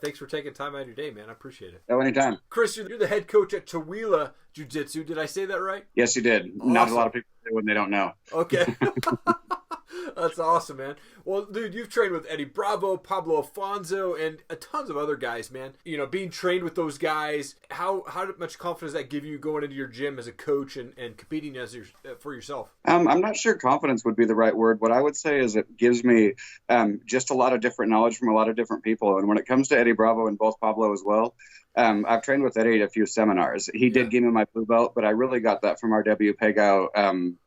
thanks for taking time out of your day, man. I appreciate it. Oh, anytime. Kris, you're the head coach at Chewelah Jiu Jitsu. Did I say that right? Yes, you did. Awesome. Not a lot of people say when they don't know. Okay. That's awesome, man. Well, dude, you've trained with Eddie Bravo, Pablo Alfonso, and tons of other guys, man. You know, being trained with those guys, how much confidence does that give you going into your gym as a coach and competing for yourself? I'm not sure confidence would be the right word. What I would say is it gives me just a lot of different knowledge from a lot of different people. And when it comes to Eddie Bravo and both Pablo as well, I've trained with Eddie at a few seminars. He did give me my blue belt, but I really got that from RW Pagao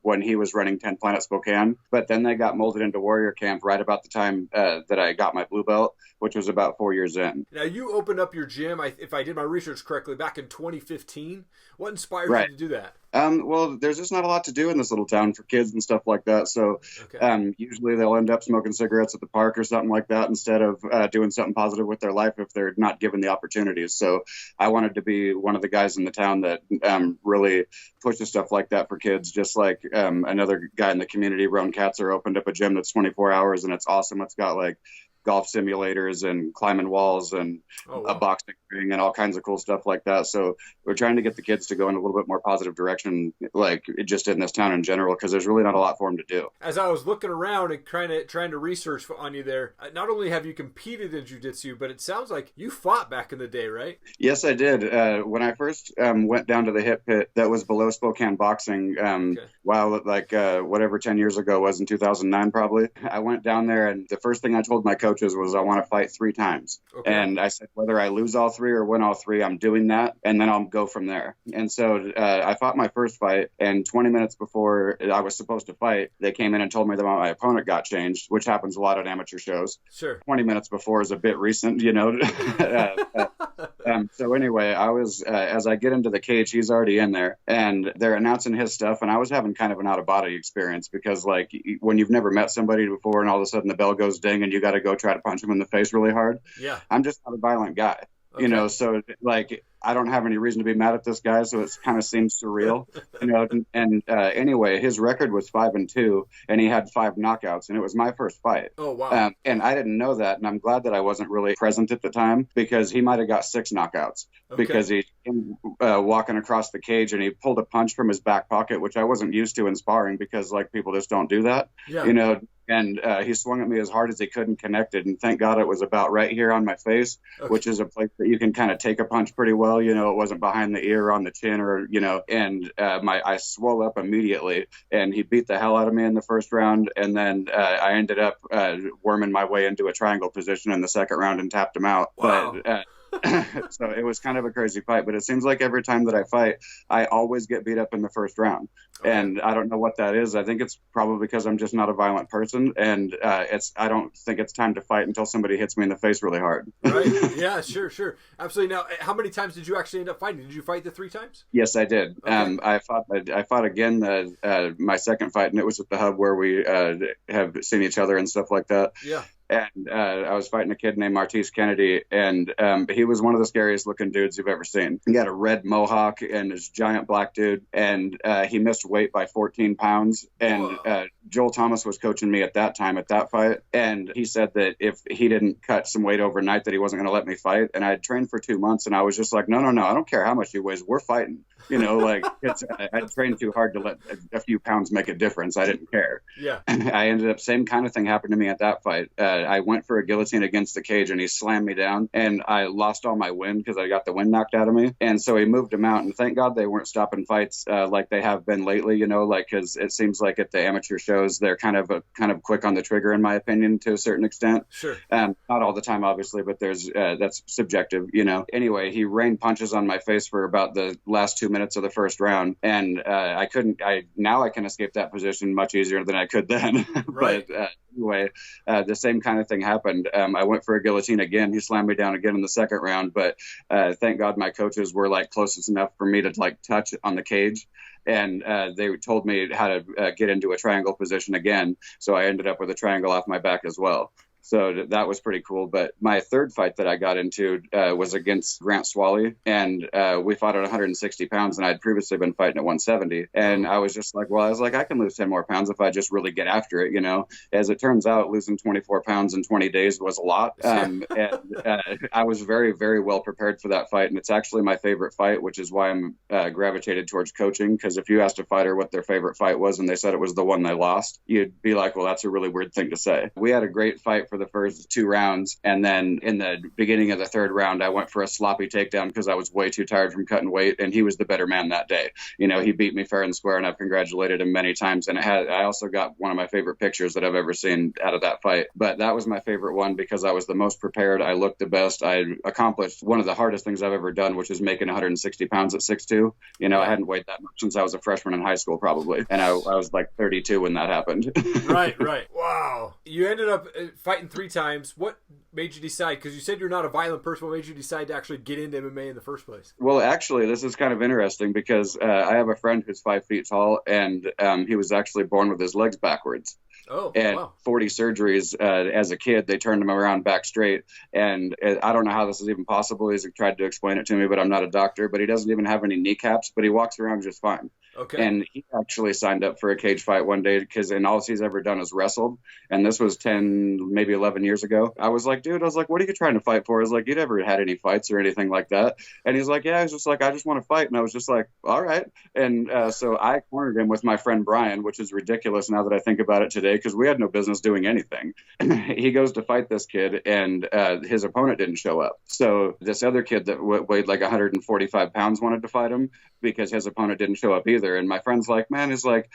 when he was running 10 Planet Spokane. But then they got molded into Warrior Camp right about the time that I got my blue belt, which was about 4 years in. Now, you opened up your gym, if I did my research correctly, back in 2015. What inspired you to do that? Well, there's just not a lot to do in this little town for kids and stuff like that. So usually they'll end up smoking cigarettes at the park or something like that instead of doing something positive with their life if they're not given the opportunities. So I wanted to be one of the guys in the town that really pushes stuff like that for kids, just like another guy in the community, Roan Katzer, opened up a gym that's 24 hours and it's awesome. It's got like golf simulators and climbing walls and a boxing ring and all kinds of cool stuff like that. So we're trying to get the kids to go in a little bit more positive direction, like just in this town in general, because there's really not a lot for them to do. As I was looking around and trying to research on you there, not only have you competed in jiu-jitsu, but it sounds like you fought back in the day, right? Yes, I did. When I first went down to the hip pit that was below Spokane Boxing, whatever 10 years ago was in 2009 probably, I went down there and the first thing I told my coaches was I want to fight 3 times. Okay. And I said, whether I lose all 3 or win all 3, I'm doing that. And then I'll go from there. And so I fought my first fight. And 20 minutes before I was supposed to fight, they came in and told me that my opponent got changed, which happens a lot at amateur shows. Sure. 20 minutes before is a bit recent, you know. So anyway, I was, as I get into the cage, he's already in there and they're announcing his stuff. And I was having kind of an out of body experience because like when you've never met somebody before and all of a sudden the bell goes ding and you got to go try to punch him in the face really hard. Yeah. I'm just not a violent guy, you know, so like I don't have any reason to be mad at this guy. So it kind of seems surreal, you know, and anyway, his record was 5-2 and he had 5 knockouts and it was my first fight. Oh, wow. And I didn't know that. And I'm glad that I wasn't really present at the time because he might've got 6 knockouts because he came walking across the cage and he pulled a punch from his back pocket, which I wasn't used to in sparring because like people just don't do that, you know. And he swung at me as hard as he could and connected. And thank God it was about right here on my face, which is a place that you can kind of take a punch pretty well. You know, it wasn't behind the ear or on the chin or, you know, and I swelled up immediately and he beat the hell out of me in the first round. And then I ended up worming my way into a triangle position in the second round and tapped him out. Wow. But so it was kind of a crazy fight, but it seems like every time that I fight, I always get beat up in the first round. And I don't know what that is. I think it's probably because I'm just not a violent person. And I don't think it's time to fight until somebody hits me in the face really hard. Right. Yeah, sure. Absolutely. Now, how many times did you actually end up fighting? Did you fight the 3 times? Yes, I did. Okay. I fought again my second fight, and it was at the hub where we have seen each other and stuff like that. Yeah. And I was fighting a kid named Martise Kennedy, and he was one of the scariest looking dudes you've ever seen. He had a red mohawk and this giant black dude, and he missed weight by 14 pounds. And Joel Thomas was coaching me at that time at that fight, and he said that if he didn't cut some weight overnight that he wasn't going to let me fight. And I had trained for 2 months, and I was just like, no, I don't care how much he weighs. We're fighting. You know, like I trained too hard to let a few pounds make a difference. I didn't care. Yeah. I ended up, same kind of thing happened to me at that fight. I went for a guillotine against the cage and he slammed me down and I lost all my wind because I got the wind knocked out of me. And so he moved him out, and thank God they weren't stopping fights like they have been lately, you know, like, cause it seems like at the amateur shows, they're kind of quick on the trigger, in my opinion, to a certain extent. Sure. Not all the time, obviously, but there's, that's subjective, you know. Anyway, he rained punches on my face for about the last 2 minutes of the first round. And now I can escape that position much easier than I could then. Right. But anyway, the same kind of thing happened. I went for a guillotine again. He slammed me down again in the second round, but thank God my coaches were like closest enough for me to like touch on the cage. And they told me how to get into a triangle position again. So I ended up with a triangle off my back as well. So that was pretty cool. But my third fight that I got into was against Grunt Style, and we fought at 160 pounds, and I'd previously been fighting at 170. And I was just like, well, I was like, I can lose 10 more pounds if I just really get after it, you know. As it turns out, losing 24 pounds in 20 days was a lot. And I was very, very well prepared for that fight. And it's actually my favorite fight, which is why I'm gravitated towards coaching. Because if you asked a fighter what their favorite fight was and they said it was the one they lost, you'd be like, well, that's a really weird thing to say. We had a great fight for the first 2 rounds. And then in the beginning of the third round, I went for a sloppy takedown because I was way too tired from cutting weight. And he was the better man that day. You know, he beat me fair and square, and I've congratulated him many times. And I also got one of my favorite pictures that I've ever seen out of that fight. But that was my favorite one because I was the most prepared. I looked the best. I accomplished one of the hardest things I've ever done, which is making 160 pounds at 6'2". You know, I hadn't weighed that much since I was a freshman in high school, probably. And I was like 32 when that happened. Right. Wow. You ended up fighting 3 times. What made you decide? Because you said you're not a violent person. What made you decide to actually get into MMA in the first place? Well, actually, this is kind of interesting because I have a friend who's 5 feet tall, and he was actually born with his legs backwards. Oh, and wow. 40 surgeries as a kid. They turned him around back straight. And I don't know how this is even possible. He's tried to explain it to me, but I'm not a doctor. But he doesn't even have any kneecaps, but he walks around just fine. Okay. And he actually signed up for a cage fight one day because all he's ever done is wrestled. And this was 10, maybe 11 years ago. I was like, dude, what are you trying to fight for? I was like, you never had any fights or anything like that. And he's like, yeah. I was just like, I just want to fight. And I was just like, all right. And so I cornered him with my friend Brian, which is ridiculous now that I think about it today because we had no business doing anything. He goes to fight this kid, and his opponent didn't show up. So this other kid that weighed like 145 pounds wanted to fight him because his opponent didn't show up either. And my friend's like, man, he's like,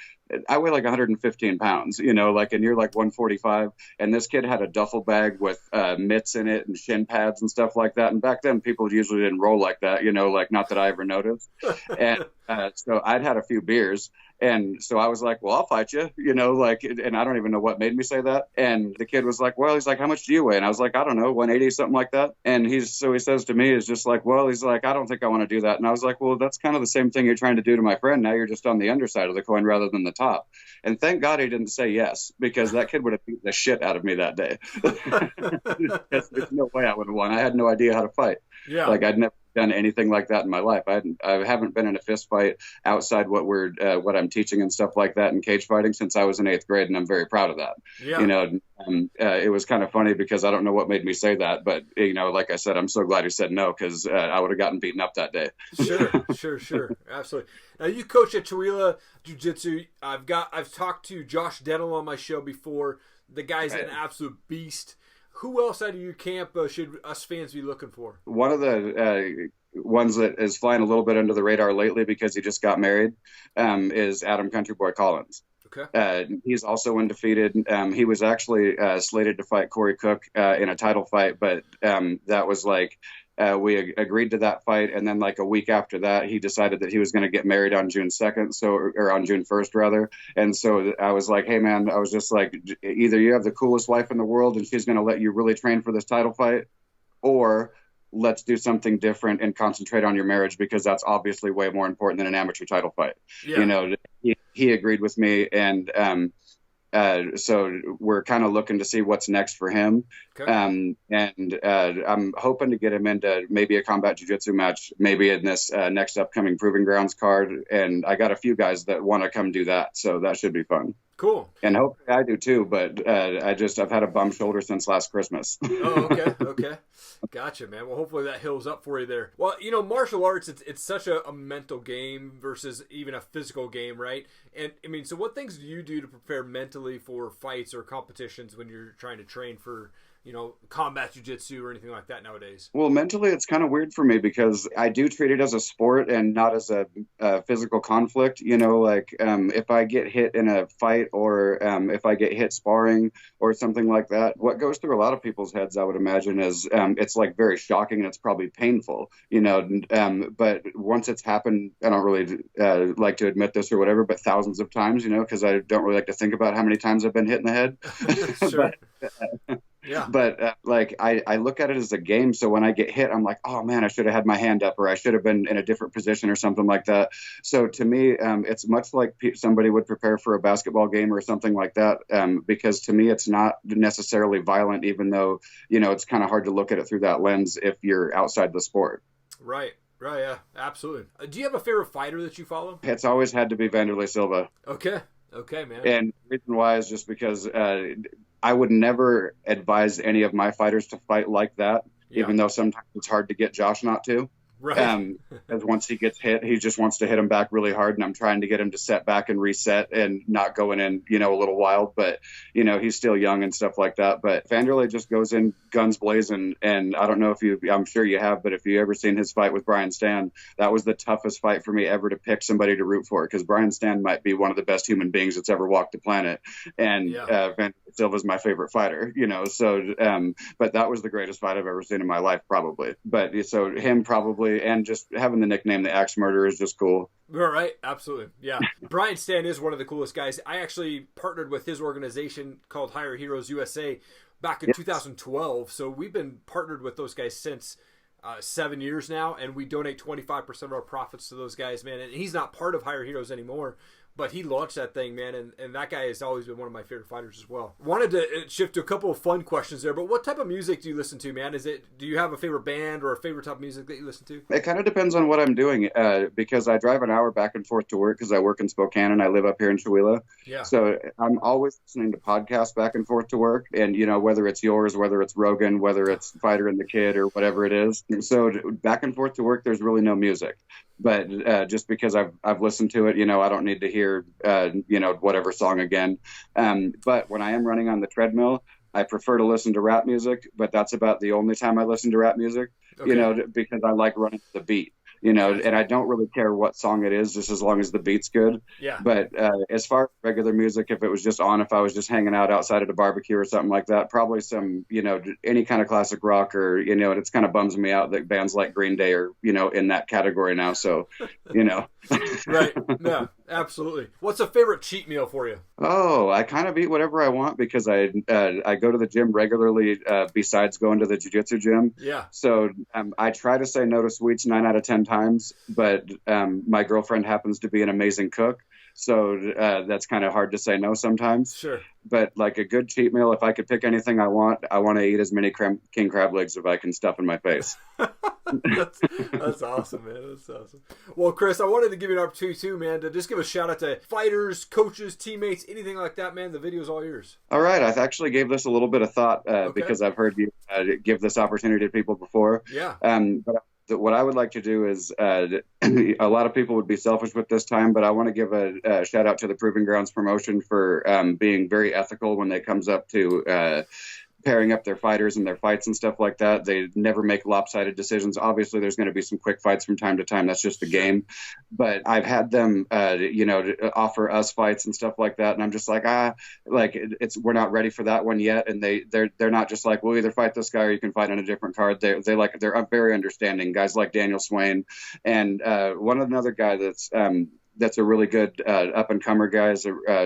I weigh like 115 pounds, you know, like, and you're like 145. And this kid had a duffel bag with mitts in it and shin pads and stuff like that. And back then people usually didn't roll like that, you know, like not that I ever noticed. And so I'd had a few beers. And so I was like, well, I'll fight you, you know, like, and I don't even know what made me say that. And the kid was like, well, he's like, how much do you weigh? And I was like, I don't know, 180, something like that. And he says to me, is just like, well, he's like, I don't think I want to do that. And I was like, well, that's kind of the same thing you're trying to do to my friend. Now you're just on the underside of the coin rather than the top. And thank God he didn't say yes, because that kid would have beat the shit out of me that day. There's no way I would have won. I had no idea how to fight. Yeah. Like I'd never done anything like that in my life. I haven't been in a fist fight outside what I'm teaching and stuff like that in cage fighting since I was in 8th grade, and I'm very proud of that. Yeah. You know, it was kind of funny because I don't know what made me say that, but you know, like I said, I'm so glad he said no because I would have gotten beaten up that day. Sure, absolutely. Now you coach at Chewelah Jiu Jitsu. I've talked to Josh Dental on my show before. The guy's an absolute beast. Who else out of your camp should us fans be looking for? One of the ones that is flying a little bit under the radar lately because he just got married is Adam Countryboy Collins. Okay. He's also undefeated. He was actually slated to fight Corey Cook in a title fight, but that was like we agreed to that fight, and then like a week after that, he decided that he was going to get married on June 2nd, or on June 1st rather. And so I was like, hey man, I was just like, either you have the coolest wife in the world and she's going to let you really train for this title fight, or let's do something different and concentrate on your marriage, because that's obviously way more important than an amateur title fight. Yeah. You know, he agreed with me, and so we're kind of looking to see what's next for him. Okay. And I'm hoping to get him into maybe a combat jiu-jitsu match, maybe in this next upcoming Proving Grounds card. And I got a few guys that want to come do that, so that should be fun. Cool. And hopefully I do too, but I've had a bum shoulder since last Christmas. Oh, okay. Gotcha, man. Well, hopefully that heals up for you there. Well, you know, martial arts, it's such a mental game versus even a physical game, right? And I mean, so what things do you do to prepare mentally for fights or competitions when you're trying to train for, you know, combat jiu-jitsu or anything like that nowadays? Well, mentally, it's kind of weird for me because I do treat it as a sport and not as a physical conflict. You know, like if I get hit in a fight, or if I get hit sparring or something like that, what goes through a lot of people's heads, I would imagine, is it's like very shocking and it's probably painful, you know. But once it's happened, I don't really like to admit this or whatever, but thousands of times, you know, because I don't really like to think about how many times I've been hit in the head. Sure. Yeah. But like I look at it as a game. So when I get hit, I'm like, oh man, I should have had my hand up, or I should have been in a different position or something like that. So to me, it's much like somebody would prepare for a basketball game or something like that. Because to me, it's not necessarily violent, even though, it's kind of hard to look at it through that lens if you're outside the sport. Right. Right. Yeah, absolutely. Do you have a favorite fighter that you follow? It's always had to be Wanderlei Silva. Okay. Okay, man. And the reason why is just because I would never advise any of my fighters to fight like that, even though sometimes it's hard to get Josh not to. Right. Because once he gets hit, he just wants to hit him back really hard, and I'm trying to get him to set back and reset and not going in, a little wild. But, he's still young and stuff like that. But Wanderlei just goes in guns blazing, and I don't know if I'm sure you have, but if you ever seen his fight with Brian Stann, that was the toughest fight for me ever to pick somebody to root for, because Brian Stann might be one of the best human beings that's ever walked the planet, and Wanderlei Silva's my favorite fighter, So, but that was the greatest fight I've ever seen in my life, probably. But so him probably. And just having the nickname the Axe Murderer is just cool. Right, absolutely. Yeah. Brian Stann is one of the coolest guys. I actually partnered with his organization called Higher Heroes USA back in 2012. So we've been partnered with those guys since 7 years now, and we donate 25% of our profits to those guys, man. And he's not part of Higher Heroes anymore, but he launched that thing, man, and that guy has always been one of my favorite fighters as well. Wanted to shift to a couple of fun questions there, but what type of music do you listen to, man? Do you have a favorite band or a favorite type of music that you listen to? It kind of depends on what I'm doing, because I drive an hour back and forth to work because I work in Spokane and I live up here in Chewelah. Yeah. So I'm always listening to podcasts back and forth to work, and whether it's yours, whether it's Rogan, whether it's Fighter and the Kid or whatever it is. So back and forth to work, there's really no music. But just because I've listened to it, I don't need to hear, whatever song again. But when I am running on the treadmill, I prefer to listen to rap music, but that's about the only time I listen to rap music, because I like running to the beat. And I don't really care what song it is, just as long as the beat's good. Yeah. But as far as regular music, if it was just on, if I was just hanging out outside at a barbecue or something like that, probably some, any kind of classic rock, or, it kind of bums me out that bands like Green Day are, in that category now. So, Right. No, absolutely. What's a favorite cheat meal for you? Oh, I kind of eat whatever I want because I go to the gym regularly besides going to the jiu-jitsu gym. Yeah. So I try to say no to sweets 9 out of 10 times, but my girlfriend happens to be an amazing cook. So that's kind of hard to say no sometimes. Sure. But like a good cheat meal, if I could pick anything I want to eat as many king crab legs if I can stuff in my face. That's awesome, man. That's awesome. Well, Kris, I wanted to give you an opportunity too, man, to just give a shout out to fighters, coaches, teammates, anything like that, man. The video's all yours. All right. I actually gave this a little bit of thought because I've heard you give this opportunity to people before. Yeah. But what I would like to do is a lot of people would be selfish with this time, but I want to give a shout out to the Proving Grounds promotion for being very ethical when it comes up to pairing up their fighters and their fights and stuff like that. They never make lopsided decisions. Obviously, there's going to be some quick fights from time to time. That's just the game. But I've had them, offer us fights and stuff like that. And I'm just like, we're not ready for that one yet. And they're not just like, we'll either fight this guy or you can fight on a different card. They're very understanding. Guys like Daniel Swain and another guy that's a really good up-and-comer guy.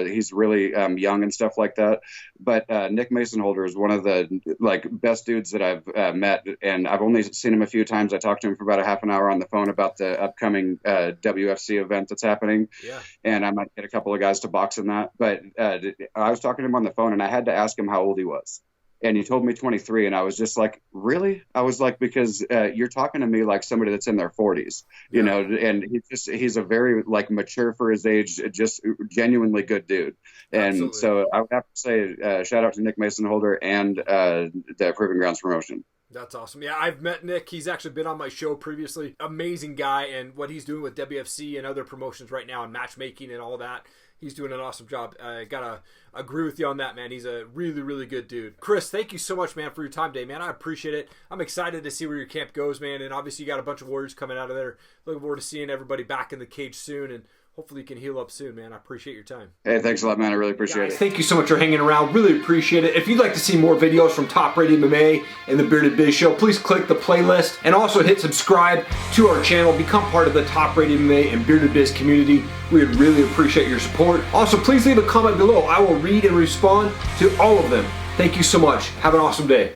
He's really young and stuff like that. But Nick Masonholder is one of the best dudes that I've met, and I've only seen him a few times. I talked to him for about a half an hour on the phone about the upcoming WFC event that's happening. Yeah. And I might get a couple of guys to box in that. But I was talking to him on the phone, and I had to ask him how old he was. And he told me 23, and I was just like, really? I was like, because you're talking to me like somebody that's in their 40s, and he's a very mature for his age, just genuinely good dude. And Absolutely. So I would have to say shout out to Nick Masonholder and the Proving Grounds promotion. That's awesome. Yeah, I've met Nick. He's actually been on my show previously. Amazing guy, and what he's doing with WFC and other promotions right now and matchmaking and all that. He's doing an awesome job. I gotta agree with you on that, man. He's a really, really good dude. Kris, thank you so much, man, for your time today, man. I appreciate it. I'm excited to see where your camp goes, man. And obviously you got a bunch of warriors coming out of there. Looking forward to seeing everybody back in the cage soon, and hopefully you can heal up soon, man. I appreciate your time. Hey, thanks a lot, man. I really appreciate it. Thank you so much for hanging around. Really appreciate it. If you'd like to see more videos from Top Rated MMA and the Bearded Biz Show, please click the playlist and also hit subscribe to our channel. Become part of the Top Rated MMA and Bearded Biz community. We would really appreciate your support. Also, please leave a comment below. I will read and respond to all of them. Thank you so much. Have an awesome day.